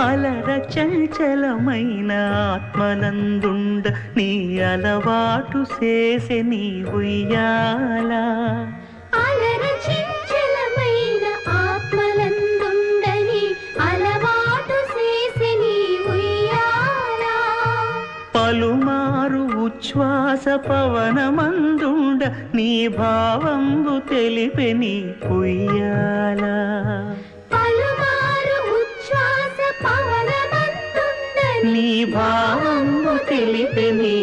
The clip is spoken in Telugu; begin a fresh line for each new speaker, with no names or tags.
అలర చంచలమైన ఆత్మలందుండ నీ అలవాటు చేసే నీ ఉయ్యాల
అలర చంచలమైన ఆత్మలందుండని అలవాటు చేసే నీ ఉయ్యాల
పలుమారు ఉచ్ఛ్వాస పవనమందుండ నీ భావంబు తెలిపే నీ ఉయ్యాల నీ భావంబు తెలిపే నీ